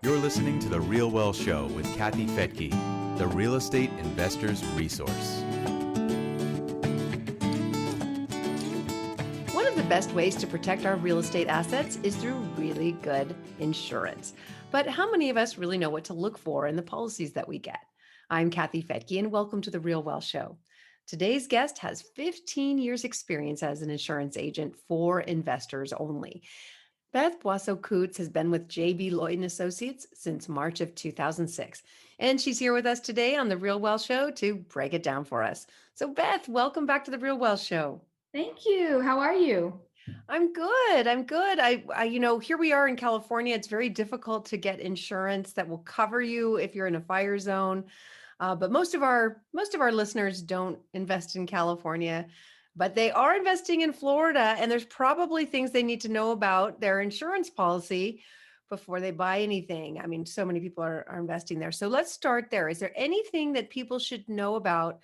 You're listening to The Real Wealth Show with Kathy Fedke, the real estate investor's resource. One of the best ways to protect our real estate assets is through really good insurance. But how many of us really know what to look for in the policies that we get? I'm Kathy Fedke, and welcome to The Real Wealth Show. Today's guest has 15 years experience as an insurance agent for investors only. Beth Boisseau-Coots has been with Lloyd Associates since March of 2006, and she's here with us today on The Real Wealth Show to break it down for us. So Beth, welcome back to The Real Wealth Show. Thank you. How are you? I'm good. Here we are in California. It's very difficult to get insurance that will cover you if you're in a fire zone. But most of our listeners don't invest in California, but they are investing in Florida, and there's probably things they need to know about their insurance policy before they buy anything. I mean, so many people are investing there. So let's start there. Is there anything that people should know about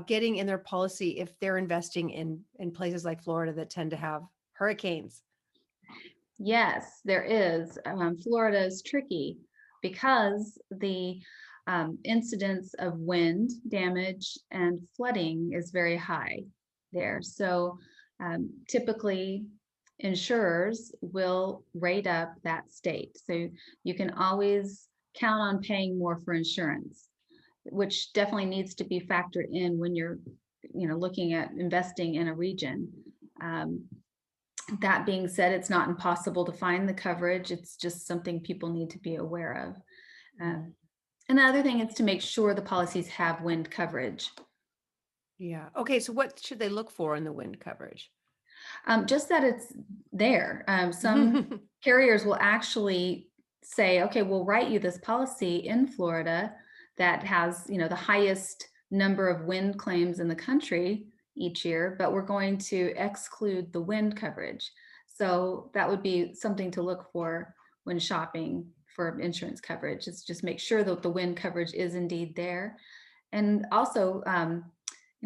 getting in their policy if they're investing in places like Florida that tend to have hurricanes? Yes, there is. Florida is tricky because the incidence of wind damage and flooding is very high there. So typically insurers will rate up that state. So you can always count on paying more for insurance, which definitely needs to be factored in when you're, looking at investing in a region. That being said, it's not impossible to find the coverage. It's just something people need to be aware of. And the other thing is to make sure the policies have wind coverage. Yeah. Okay. So what should they look for in the wind coverage? Just that it's there. Some carriers will actually say, okay, we'll write you this policy in Florida that has, the highest number of wind claims in the country each year, but we're going to exclude the wind coverage. So that would be something to look for when shopping for insurance coverage. Is just make sure that the wind coverage is indeed there. And also,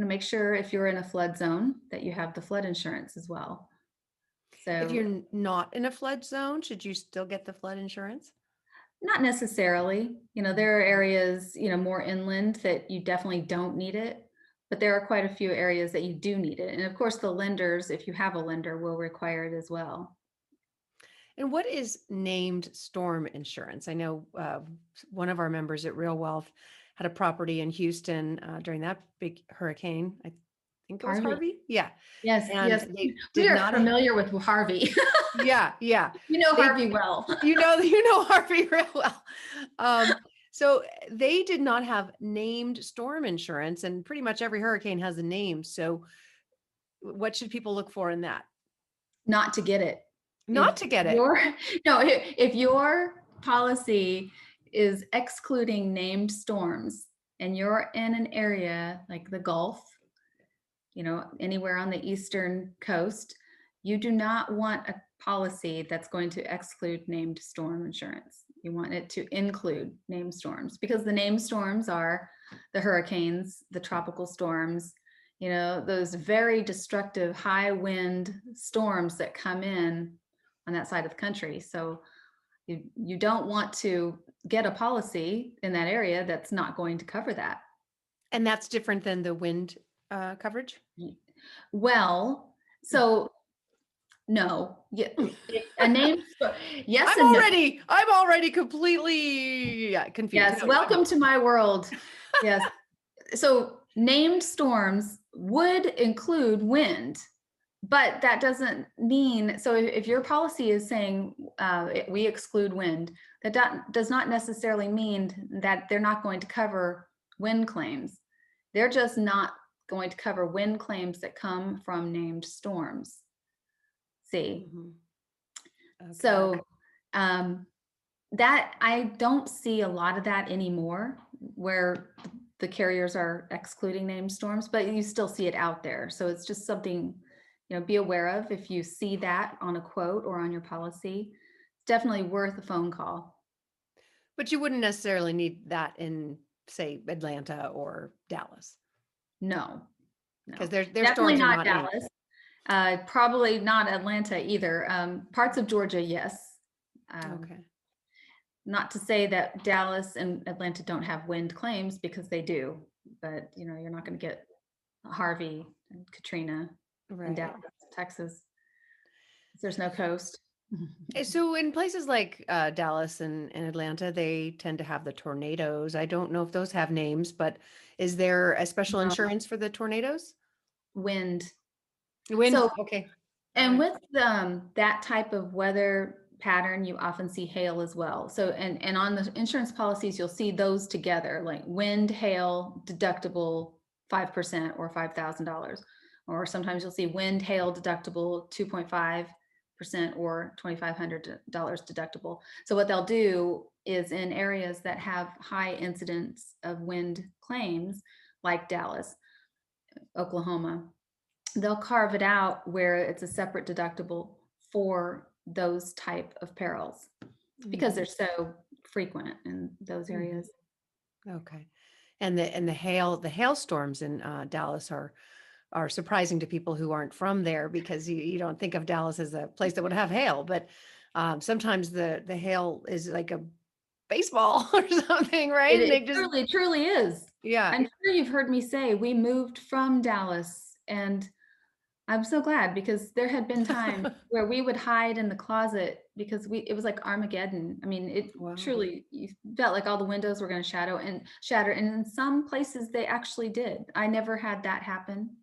make sure if you're in a flood zone that you have the flood insurance as well. So if you're not in a flood zone, should you still get the flood insurance? Not necessarily. There are areas, more inland that you definitely don't need it, but there are quite a few areas that you do need it. And of course, the lenders, if you have a lender, will require it as well. And what is named storm insurance? I know one of our members at RealWealth had a property in Houston during that big hurricane. I think it was Harvey. Yeah. Yes. And yes. They we are familiar with Harvey. Yeah. Harvey well. You know Harvey real well. So they did not have named storm insurance, and pretty much every hurricane has a name. So what should people look for in that? Not to get it. If your policy is excluding named storms and you're in an area like the Gulf, anywhere on the eastern coast, you do not want a policy that's going to exclude named storm insurance. You want it to include named storms, because the named storms are the hurricanes, the tropical storms, those very destructive high wind storms that come in on that side of the country. So you don't want to get a policy in that area that's not going to cover that. And that's different than the wind coverage? Well, so no. A name. Yes. I'm already completely confused. Yes. Welcome to my world. Yes. So named storms would include wind, but that doesn't mean, so if your policy is saying we exclude wind, that does not necessarily mean that they're not going to cover wind claims. They're just not going to cover wind claims that come from named storms. See? Okay. So that I don't see a lot of that anymore, where the carriers are excluding named storms, but you still see it out there. So it's just something, be aware of. If you see that on a quote or on your policy, it's definitely worth a phone call. But you wouldn't necessarily need that in, say, Atlanta or Dallas. No. Because their definitely storms not are not Dallas. Probably not Atlanta either. Parts of Georgia, yes. Okay. not to say that Dallas and Atlanta don't have wind claims, because they do, but you're not going to get Harvey and Katrina in Right. Dallas, Texas. There's no coast. So in places like Dallas and Atlanta, they tend to have the tornadoes. I don't know if those have names, but is there a special insurance for the tornadoes? Wind. Wind. So, Okay. and Right. with that type of weather pattern, you often see hail as well. So, and on the insurance policies, you'll see those together, like wind, hail, deductible 5% or $5,000. Or sometimes you'll see wind, hail, deductible 2.5% or $2,500 deductible. So what they'll do is, in areas that have high incidence of wind claims, like Dallas, Oklahoma, they'll carve it out where it's a separate deductible for those type of perils, because they're so frequent in those areas. Okay. And the hailstorms in Dallas are surprising to people who aren't from there, because you don't think of Dallas as a place that would have hail, but sometimes the hail is like a baseball or something, right? And they just, Truly is. yeah. I'm sure you've heard me say we moved from Dallas, and I'm so glad, because there had been times where we would hide in the closet because it was like Armageddon. I mean, it Wow. truly, you felt like all the windows were going to shatter. And in some places they actually did. I never had that happen.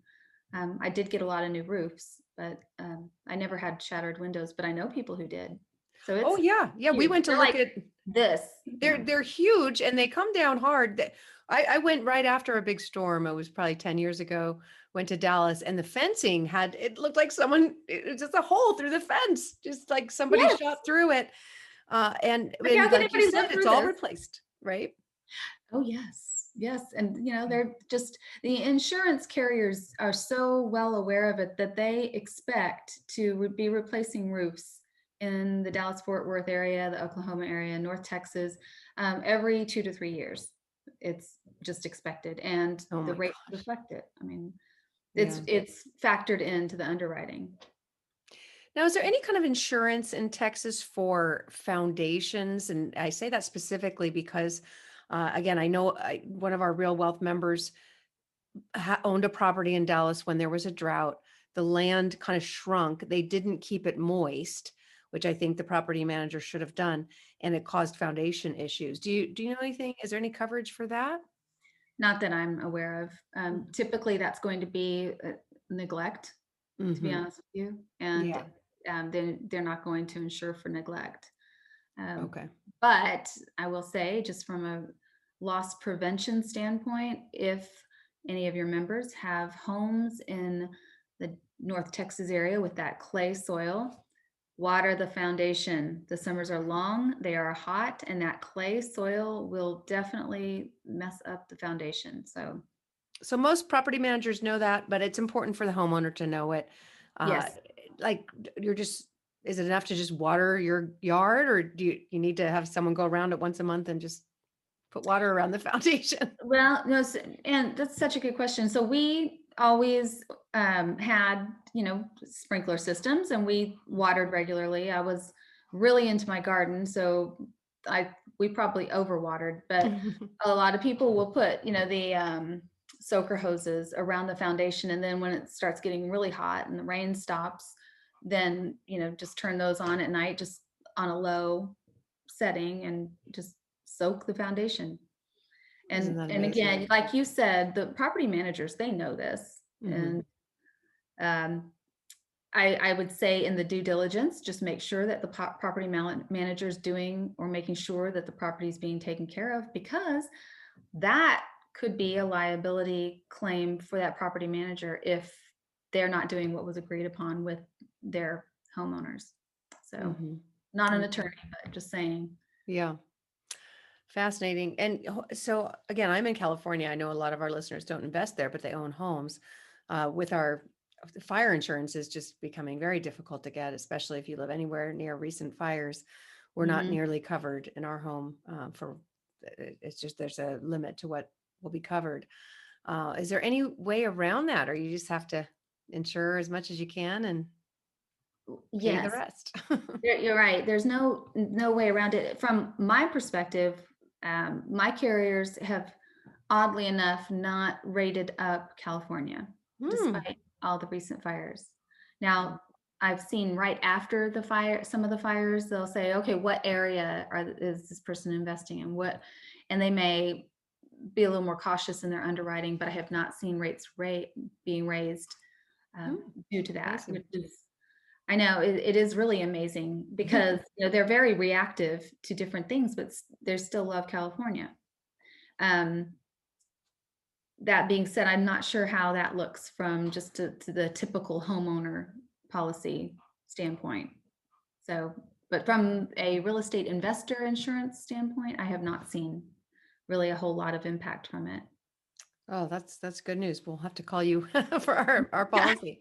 I did get a lot of new roofs, but I never had shattered windows, but I know people who did. So Oh yeah. Yeah. We huge. went to They're look like at this. they're huge, and they come down hard. I went right after a big storm. It was probably 10 years ago. Went to Dallas, and the fencing it looked like it was just a hole through the fence, just like somebody Yes. shot through it. And Like, how can like you anybody said, live it's through all this? replaced, right? Oh, yes. Yes. And, they're just, the insurance carriers are so well aware of it that they expect to be replacing roofs in the Dallas-Fort Worth area, the Oklahoma area, North Texas, every 2 to 3 years. It's just expected, and Oh the my rates gosh. reflect it. I mean, Yeah. it's factored into the underwriting. Now, is there any kind of insurance in Texas for foundations? And I say that specifically because, again, I know one of our Real Wealth members owned a property in Dallas when there was a drought. The land kind of shrunk. They didn't keep it moist, which I think the property manager should have done, and it caused foundation issues. Do you know anything? Is there any coverage for that? Not that I'm aware of. Typically, that's going to be neglect, to be honest with you. And Yeah. then they're not going to insure for neglect. Okay. But I will say, just from a loss prevention standpoint, if any of your members have homes in the North Texas area with that clay soil, water the foundation. The summers are long, they are hot, and that clay soil will definitely mess up the foundation. So most property managers know that, but it's important for the homeowner to know it. Yes. Like is it enough to just water your yard, or do you need to have someone go around it once a month and just put water around the foundation? Well, no, and that's such a good question. So we always had, sprinkler systems, and we watered regularly. I was really into my garden, so we probably overwatered, but a lot of people will put, the soaker hoses around the foundation, and then when it starts getting really hot and the rain stops, then just turn those on at night, just on a low setting, and just soak the foundation. Isn't And that again, amazing? like you said, the property managers, they know this. Mhm. And I would say, in the due diligence, just make sure that the property manager is doing or making sure that the property is being taken care of, because that could be a liability claim for that property manager if they're not doing what was agreed upon with their homeowners. So not an attorney, but just saying. Yeah. Fascinating. And so again, I'm in California. I know a lot of our listeners don't invest there, but they own homes. With our fire insurance is just becoming very difficult to get, especially if you live anywhere near recent fires. We're not nearly covered in our home it's just there's a limit to what will be covered. Is there any way around that, or you just have to insure as much as you can? And pay the Yes, rest. you're right. There's no way around it. From my perspective, my carriers have oddly enough not rated up California Hmm. despite all the recent fires. Now, I've seen right after the fire, some of the fires, they'll say, okay, what area is this person investing in? And they may be a little more cautious in their underwriting, but I have not seen rates being raised Hmm. due to that, Amazing. which is, I know it is really amazing because they're very reactive to different things, but they still love California. Um, that being said, I'm not sure how that looks from just to the typical homeowner policy standpoint. So, but from a real estate investor insurance standpoint, I have not seen really a whole lot of impact from it. Oh, that's good news. We'll have to call you for our policy.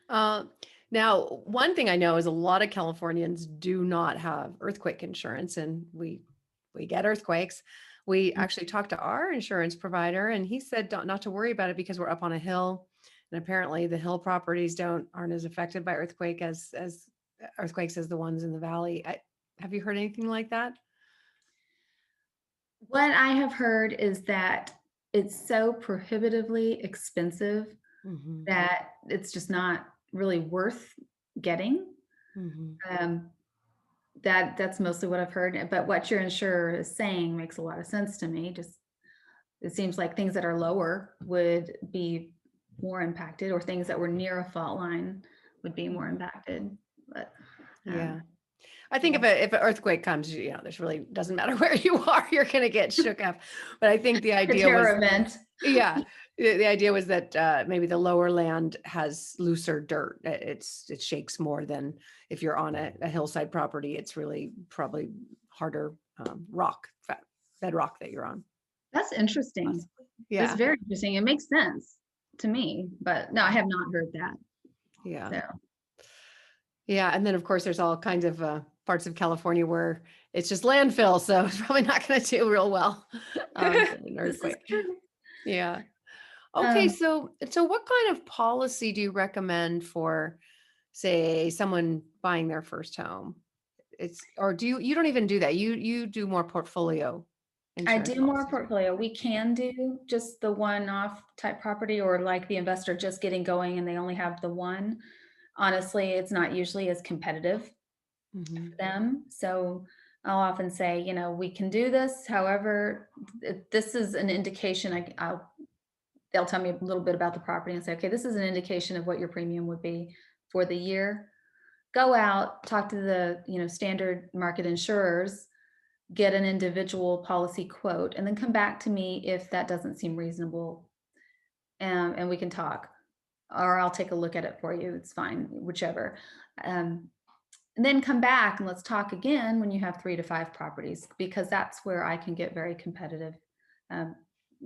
Uh, Now, one thing I know is a lot of Californians do not have earthquake insurance, and we get earthquakes. We actually talked to our insurance provider, and he said not to worry about it because we're up on a hill, and apparently the hill properties aren't as affected by earthquakes as the ones in the valley. Have you heard anything like that? What I have heard is that it's so prohibitively expensive Hmm. that it's just not really worth getting. Hmm. Um, that's mostly what I've heard. But what your insurer is saying makes a lot of sense to me. Just it seems like things that are lower would be more impacted, or things that were near a fault line would be more impacted. But Yeah. I think yeah, if an earthquake comes, there's really doesn't matter where you are, you're going to get shook up. But I think the a idea was, terror event. yeah, the idea was that maybe the lower land has looser dirt. It shakes more than if you're on a hillside property. It's really probably harder bedrock that you're on. That's interesting. Possibly. That's Yeah. very interesting. It makes sense to me, but no, I have not heard that. Yeah. So Yeah. And then of course there's all kinds of parts of California where it's just landfill. So it's probably not going to do real well in an this is earthquake. true. Yeah. Okay, Um, so what kind of policy do you recommend for, say, someone buying their first home? Or you don't even do that. You do more portfolio I insurance do more policies, right? portfolio. We can do just the one-off type property, or like the investor just getting going and they only have the one. Honestly, it's not usually as competitive Mm-hmm. for them. So I'll often say, we can do this. However, this is an indication. They'll tell me a little bit about the property and say, okay, this is an indication of what your premium would be for the year. Go out, talk to the, standard market insurers, get an individual policy quote, and then come back to me if that doesn't seem reasonable. And we can talk, or I'll take a look at it for you. It's fine, whichever. Um, and then come back and let's talk again when you have 3 to 5 properties, because that's where I can get very competitive um,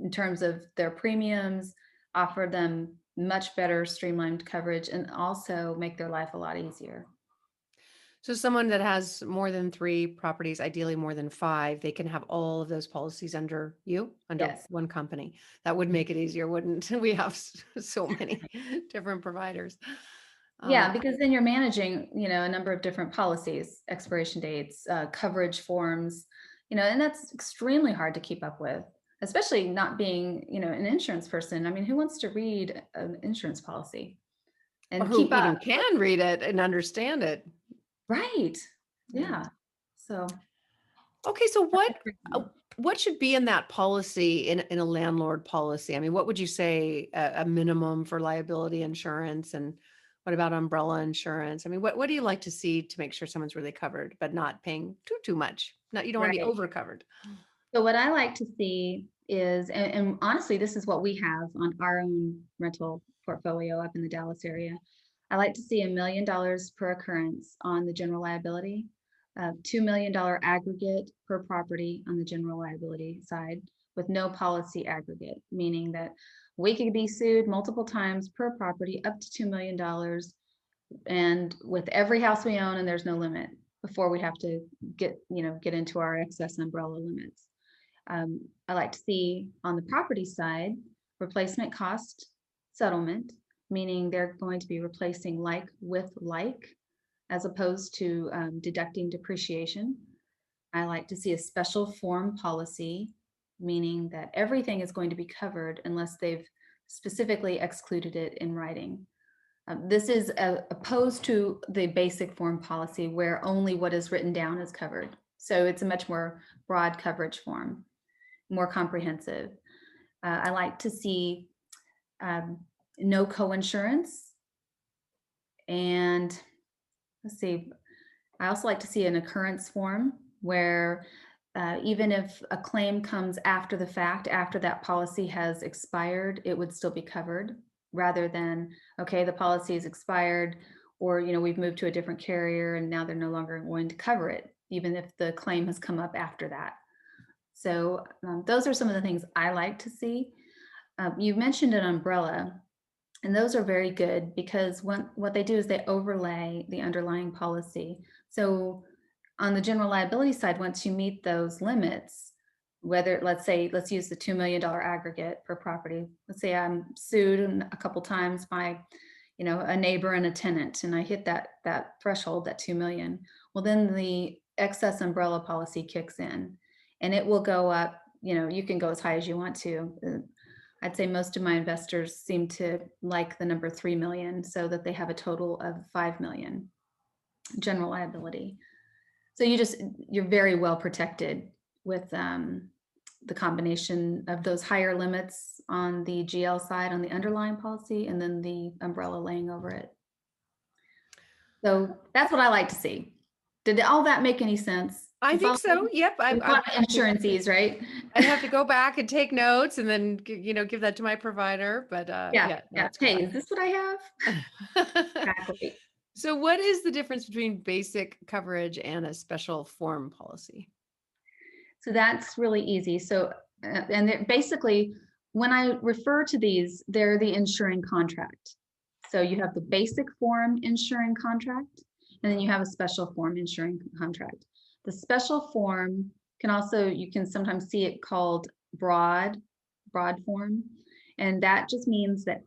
in terms of their premiums, offer them much better streamlined coverage, and also make their life a lot easier. So someone that has more than 3 properties, ideally more than 5, they can have all of those policies under Yes. one company. That would make it easier, wouldn't we? Have so many different providers. Yeah, Um, because then you're managing, a number of different policies, expiration dates, coverage forms, and that's extremely hard to keep up with, especially not being, an insurance person. I mean, who wants to read an insurance policy or and who keep even up? can read it and understand it. Right. Yeah. Yeah. So Okay, so what should be in that policy in a landlord policy? I mean, what would you say a minimum for liability insurance, and what about umbrella insurance? I mean, what do you like to see to make sure someone's really covered but not paying too much? Not you don't want to be right. over covered. So what I like to see is, and honestly, this is what we have on our own rental portfolio up in the Dallas area. I like to see $1 million per occurrence on the general liability, $2 million aggregate per property on the general liability side, with no policy aggregate, meaning that we could be sued multiple times per property up to $2 million, and with every house we own, and there's no limit before we have to get into our excess umbrella limits. I like to see on the property side replacement cost settlement, meaning they're going to be replacing like with like. as opposed to deducting depreciation. I like to see a special form policy, meaning that everything is going to be covered unless they've specifically excluded it in writing. This is opposed to the basic form policy where only what is written down is covered. So it's a much more broad coverage form, more comprehensive. I like to see no coinsurance. And let's see, I also like to see an occurrence form where even if a claim comes after the fact, after that policy has expired, it would still be covered, rather than, okay, the policy is expired, or, you know, we've moved to a different carrier and now they're no longer going to cover it, even if the claim has come up after that. So those are some of the things I like to see. You mentioned an umbrella, and those are very good because what they do is they overlay the underlying policy. So on the general liability side, once you meet those limits, whether, let's use the $2 million aggregate per property. Let's say I'm sued a couple times by, you know, a neighbor and a tenant, and I hit that threshold, that 2 million. Well, then the excess umbrella policy kicks in, and it will go up. You know, you can go as high as you want to. I'd say most of my investors seem to like the number 3 million, so that they have a total of 5 million general liability. So you're very well protected with the combination of those higher limits on the GL side, on the underlying policy, and then the umbrella laying over it. So that's what I like to see. Did all that make any sense? I think so. Yep. Insurances, right? I'd have to go back and take notes and then, you know, give that to my provider. But yeah. Hey, is this what I have? Exactly. So what is the difference between basic coverage and a special form policy? So that's really easy. So, and basically, when I refer to these, they're the insuring contract. So you have the basic form insuring contract, and then you have a special form insuring contract. The special form you can sometimes see it called broad form. And that just means that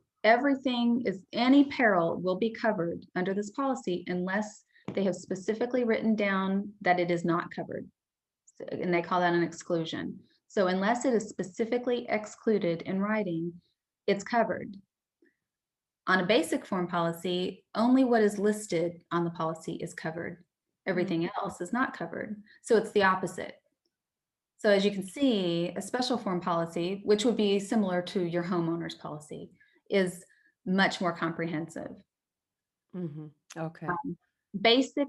any peril will be covered under this policy unless they have specifically written down that it is not covered. And they call that an exclusion. So unless it is specifically excluded in writing, it's covered. On a basic form policy, only what is listed on the policy is covered. Everything else is not covered. So it's the opposite. So as you can see, a special form policy, which would be similar to your homeowner's policy, is much more comprehensive. Okay. Basic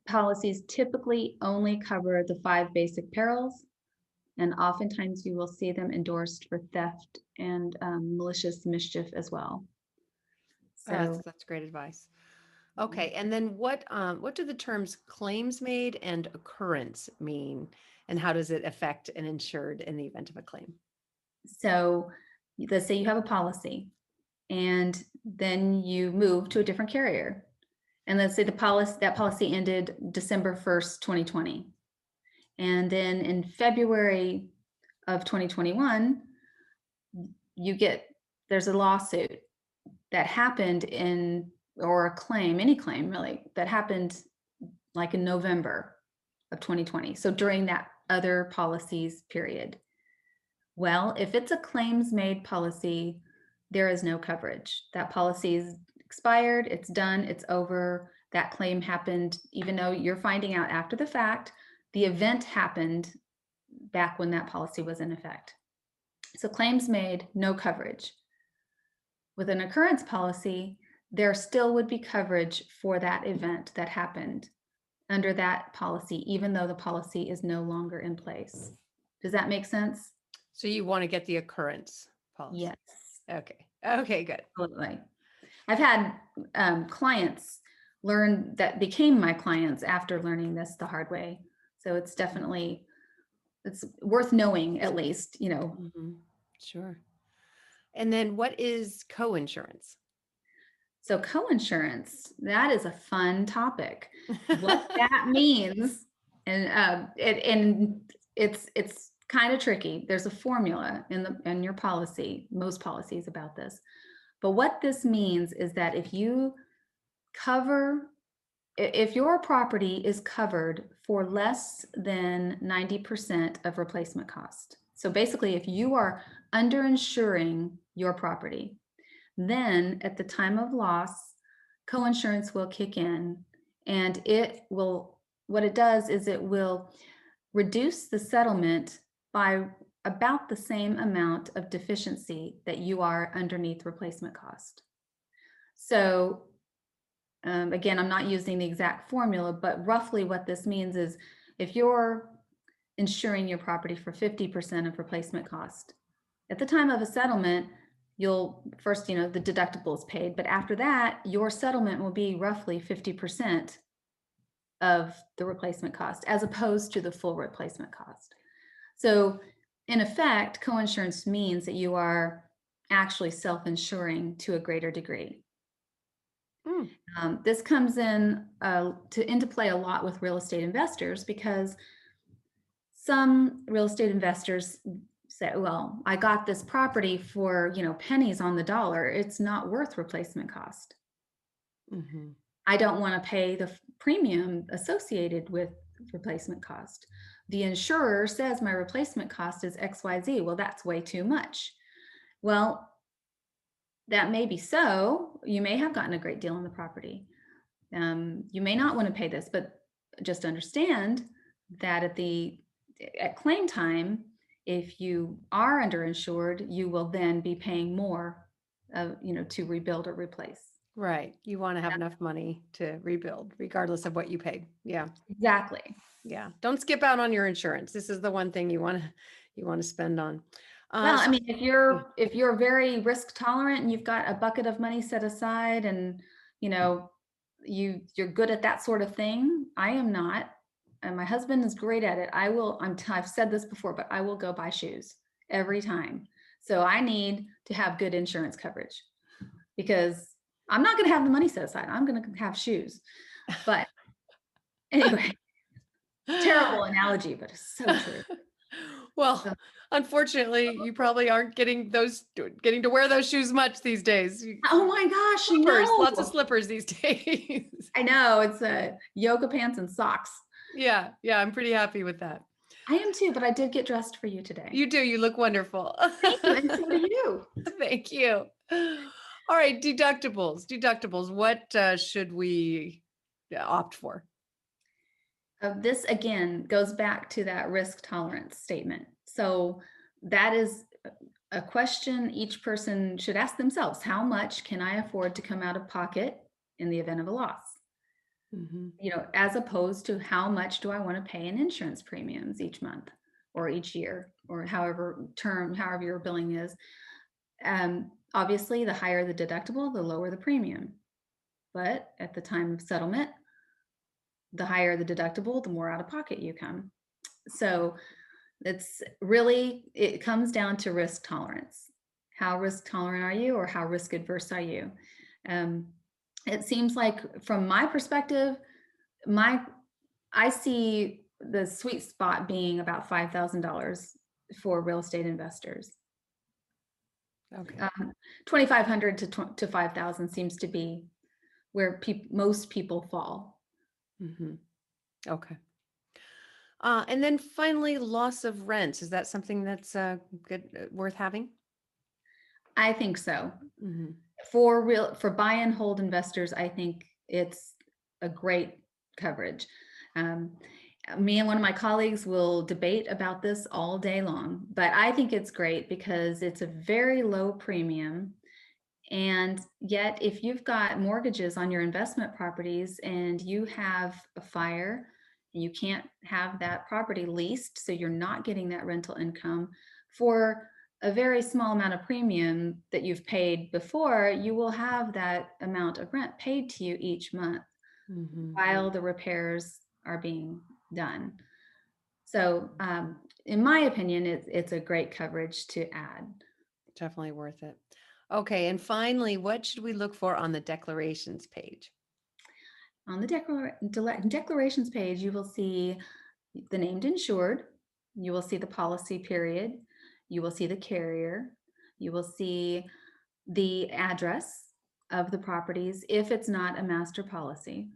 policies typically only cover the 5 basic perils, and oftentimes you will see them endorsed for theft and malicious mischief as well. So that's great advice. Okay, and then what do the terms claims made and occurrence mean, and how does it affect an insured in the event of a claim? So let's say you have a policy, and then you move to a different carrier. And let's say that policy ended December 1st, 2020. And then in February of 2021, there's a lawsuit that happened or a claim, any claim really, that happened like in November of 2020. So during that other policies period. Well, if it's a claims made policy, there is no coverage. That policy is expired, it's done, it's over. That claim happened, even though you're finding out after the fact, the event happened back when that policy was in effect. So claims made, no coverage. With an occurrence policy, there still would be coverage for that event that happened under that policy, even though the policy is no longer in place. Does that make sense? So you want to get the occurrence policy? Yes. Okay, good. Absolutely. I've had clients that became my clients after learning this the hard way. So it's worth knowing, at least, you know. Sure. And then what is coinsurance? So coinsurance, that is a fun topic. What that means, and it's kind of tricky. There's a formula in your policy, most policies about this. But what this means is that if you cover if your property is covered for less than 90% of replacement cost, so basically if you are underinsuring your property, then at the time of loss, coinsurance will kick in, and what it does is it will reduce the settlement by about the same amount of deficiency that you are underneath replacement cost. So again, I'm not using the exact formula, but roughly what this means is if you're insuring your property for 50% of replacement cost, at the time of a settlement, you'll first, the deductible is paid, but after that, your settlement will be roughly 50% of the replacement cost as opposed to the full replacement cost. So in effect, coinsurance means that you are actually self-insuring to a greater degree. This comes into play a lot with real estate investors, because some real estate investors say, well, I got this property for, pennies on the dollar. It's not worth replacement cost. Mm-hmm. I don't want to pay the premium associated with replacement cost. The insurer says my replacement cost is XYZ. Well, that's way too much. Well, that may be so. You may have gotten a great deal on the property. You may not want to pay this, but just understand that at claim time, if you are underinsured, you will then be paying more, to rebuild or replace. Right. You want to have enough money to rebuild, regardless of what you pay. Yeah. Exactly. Yeah. Don't skip out on your insurance. This is the one thing you want to spend on. Well, I mean, if you're very risk tolerant and you've got a bucket of money set aside and, you're good at that sort of thing, I am not. And my husband is great at it. I've said this before, but I will go buy shoes every time. So I need to have good insurance coverage, because I'm not going to have the money set aside. I'm going to have shoes. But anyway, terrible analogy, but it's so true. Well, unfortunately, you probably aren't getting to wear those shoes much these days. Oh my gosh, Slippers, no. lots of slippers these days. I know, it's yoga pants and socks. Yeah, I'm pretty happy with that. I am too, but I did get dressed for you today. You do. You look wonderful. Thank you, and so do you. Thank you. All right, deductibles. What should we opt for? This again goes back to that risk tolerance statement. So that is a question each person should ask themselves. How much can I afford to come out of pocket in the event of a loss? Mm-hmm. As opposed to how much do I want to pay in insurance premiums each month or each year, or however your billing is. Obviously, the higher the deductible, the lower the premium. But at the time of settlement, the higher the deductible, the more out of pocket you come. So it comes down to risk tolerance. How risk tolerant are you, or how risk adverse are you? It seems like, from my perspective, I see the sweet spot being about $5,000 for real estate investors. Okay. $2,500 to $5,000 seems to be where most people fall. Mm-hmm. Okay. And then finally, loss of rents. Is that something that's worth having? I think so. Mm-hmm. For buy and hold investors, I think it's a great coverage. Me and one of my colleagues will debate about this all day long, but I think it's great because it's a very low premium. And yet, if you've got mortgages on your investment properties and you have a fire and you can't have that property leased, so you're not getting that rental income, for a very small amount of premium that you've paid before, you will have that amount of rent paid to you each month, mm-hmm. while the repairs are being done. So in my opinion, it's a great coverage to add. Definitely worth it. Okay. And finally, what should we look for on the declarations page? On the declarations page, you will see the named insured. You will see the policy period. You will see the carrier. You will see the address of the properties if it's not a master policy.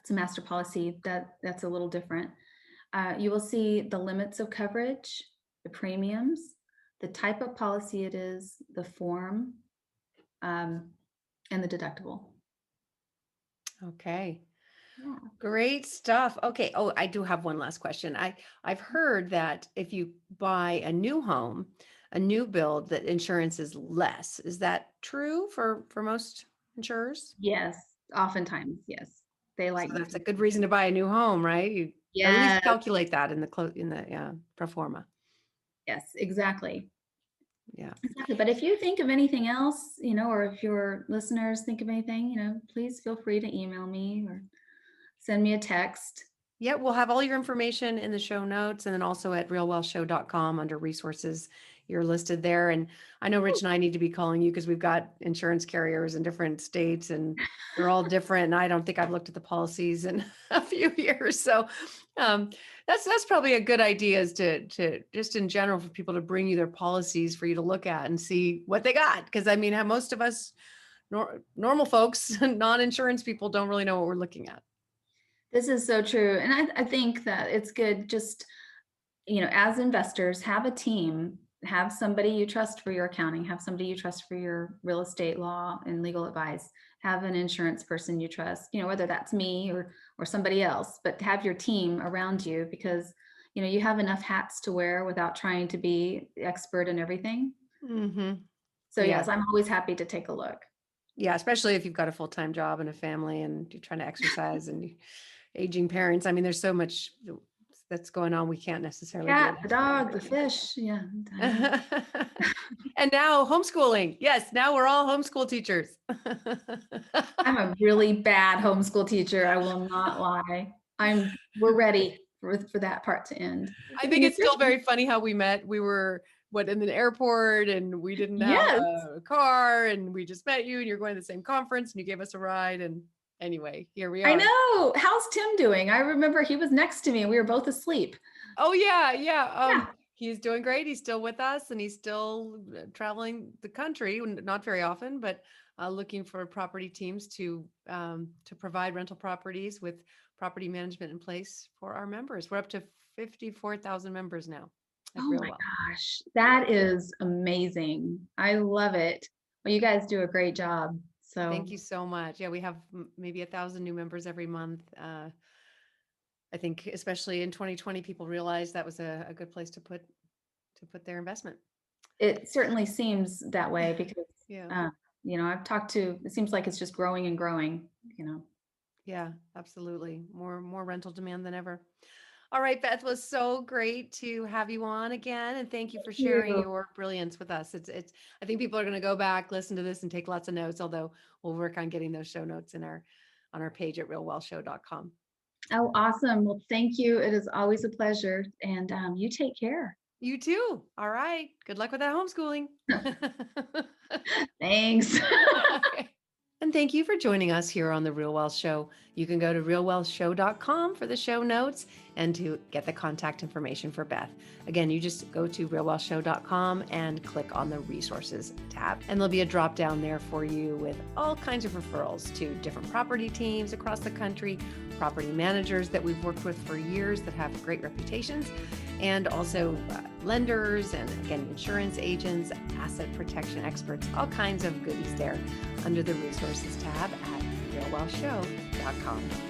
it's a master policy, that's a little different. You will see the limits of coverage, the premiums, the type of policy it is, the form, and the deductible. Okay. Yeah. Great stuff. Okay. Oh, I do have one last question. I've heard that if you buy a new home, a new build, that insurance is less. Is that true for most insurers? Yes, oftentimes, yes. They like So that's a good reason to buy a new home, right? You at least Yes, calculate that in the pro forma. yes, exactly. Yeah. Exactly. But if you think of anything else, or if your listeners think of anything, please feel free to email me or send me a text. Yeah, we'll have all your information in the show notes, and then also at realwealthshow.com under resources. You're listed there. And I know Rich and I need to be calling you because we've got insurance carriers in different states and they're all different. And I don't think I've looked at the policies in a few years. So that's probably a good idea, is to just in general for people to bring you their policies for you to look at and see what they got. Because I mean, most of us normal folks, non-insurance people, don't really know what we're looking at. This is so true. And I think that it's good just, as investors, have a team, have somebody you trust for your accounting, have somebody you trust for your real estate law and legal advice, have an insurance person you trust, whether that's me or somebody else, but have your team around you, because, you have enough hats to wear without trying to be the expert in everything. Mm-hmm. So Yeah. yes, I'm always happy to take a look. Yeah, especially if you've got a full-time job and a family and you're trying to exercise and aging parents. I mean, there's so much that's going on. We can't necessarily Cat, do the dog, the fish. Yeah. I know. it. And now homeschooling. Yes, now we're all homeschool teachers. I'm a really bad homeschool teacher. I will not lie. We're ready for that part to end. I think it's still very funny how we met. We were in the airport, and we didn't have Yes. a car, and we just met you, and you're going to the same conference, and you gave us a ride. And anyway, here we are. I know. How's Tim doing? I remember he was next to me and we were both asleep. Oh yeah. He's doing great. He's still with us, and he's still traveling the country, not very often, but looking for property teams to provide rental properties with property management in place for our members. We're up to 54,000 members now. Oh my gosh, that is amazing. I love it. Well, you guys do a great job. So thank you so much. Yeah, we have maybe 1,000 new members every month. I think especially in 2020, people realized that was a good place to put their investment. It certainly seems that way because, Yeah. I've talked to, it seems like it's just growing and growing, Yeah, absolutely. More rental demand than ever. All right, Beth, was so great to have you on again, and thank you for sharing your brilliance with us. It's I think people are going to go back, listen to this, and take lots of notes, although we'll work on getting those show notes on our page at realwealthshow.com. Oh, awesome. Well, thank you. It is always a pleasure. And you take care. You too. All right. Good luck with that homeschooling. Thanks. Okay. And thank you for joining us here on The Real Wealth Show. You can go to realwealthshow.com for the show notes and to get the contact information for Beth. Again, you just go to realwealthshow.com and click on the resources tab. And there'll be a drop down there for you with all kinds of referrals to different property teams across the country, property managers that we've worked with for years that have great reputations, and also lenders and, again, insurance agents, asset protection experts, all kinds of goodies there under the resources tab at realwealthshow.com.